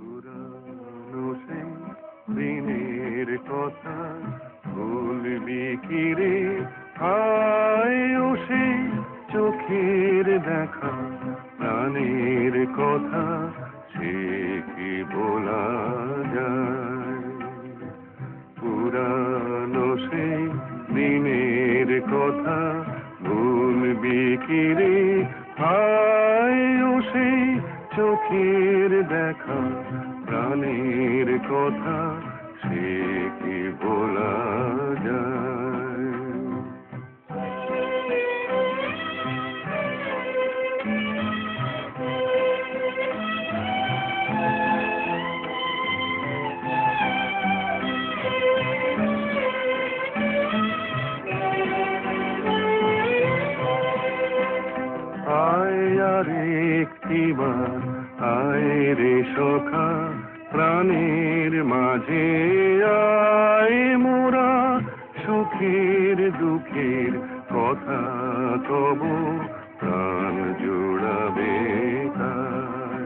পুরানো সেই দিনের কথা ভুলবি কি রে? হায় ও সেই চোখের দেখা, প্রাণের কথা সে কি বলা যায়? পুরানো সেই দিনের কথা ভুলবি কি রে? হায় ও সেই চোখের দেখা, প্রাণের কথা সে কি বলা যায়? আয় আর একটিবার আয় রে সখা, প্রাণের মাঝে আয় মোরা, সুখের দুঃখের কথা কব, প্রাণ জোড়াবে তাই।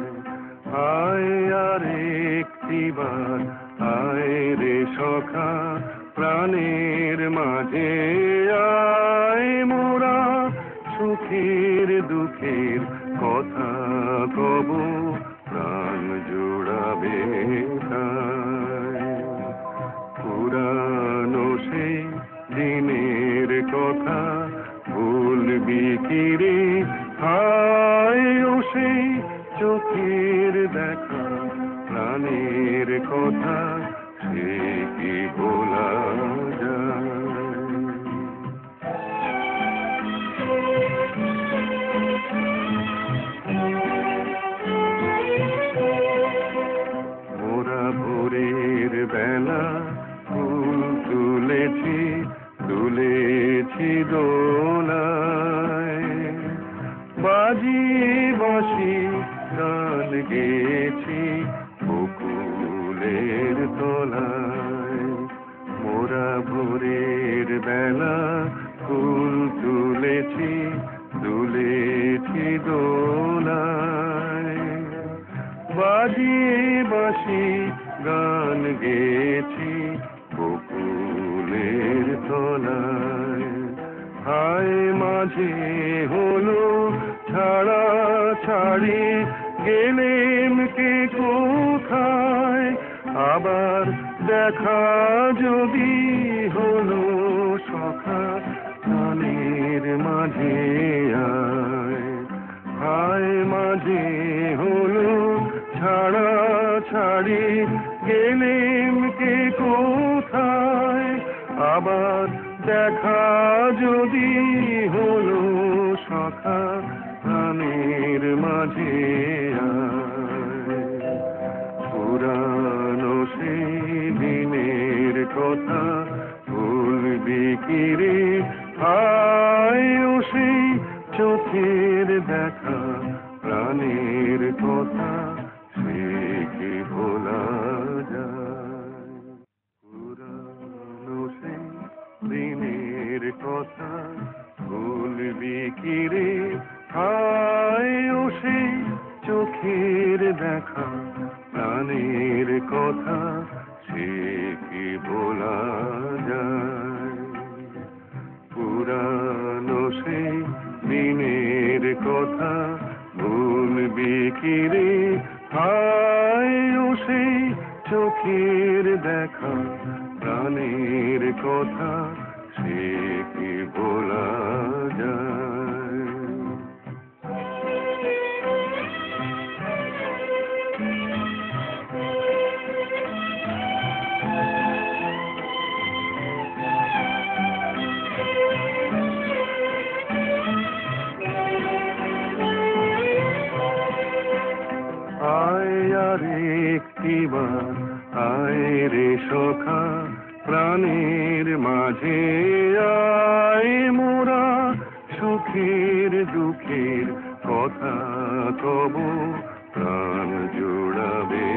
আয় আর একটিবার আয় রে সখা, প্রাণের মাঝে আয় মোরা, সুখের দুঃখের কথা কব, প্রাণ জোড়াবে তাই। পুরানো সেই দিনের কথা ভুলবি কি রে? হায় ও সেই চোখের দেখা, প্রাণের কথা সে কি বলা যায়? মোরা ভোরের বেলা ফুল তুলেছি, তুলেছি দোলায়, বাজিয়ে বাঁশি গান গেয়েছি বকুলের তলায়। মোরা ভোরের বেলা ফুল তুলেছি, তুলেছি দোলায়, বাজিয়ে বাঁশি গান গেয়েছি বকুলের তলায়। হায় মাঝে হলো ছাড়া ছাড়ি, গেলেম কে কোথায়? আবার দেখা যদি হলো সখা, প্রাণের মাঝে আয়। হায় মাঝে হলো ছাড়া ছাড়ি, গেলেম কে কোথায়? আবার দেখা যদি হলো সখা, প্রাণের মাঝে আয়। পুরানো সেই দিনের কথা ভুলবি কি রে? হায় ও সেই চোখের দেখা, প্রাণের কথা সে কি ভোলা যায়? পুরানো সেই দিনের কথা ভুলবি কি রে? হায় ও সেই চোখের দেখা, প্রাণের কথা সে কি বলা যায়? পুরানো সেই দিনের কথা ভুলবি কি রে? হায় ও সেই চোখের দেখা, প্রাণের কথা সে কি বলা যায়? আয় আর একটিবার আয় রে সখা, প্রাণের মাঝে আয় মোরা, সুখের দুঃখের কথা কব, প্রাণ জোড়াবে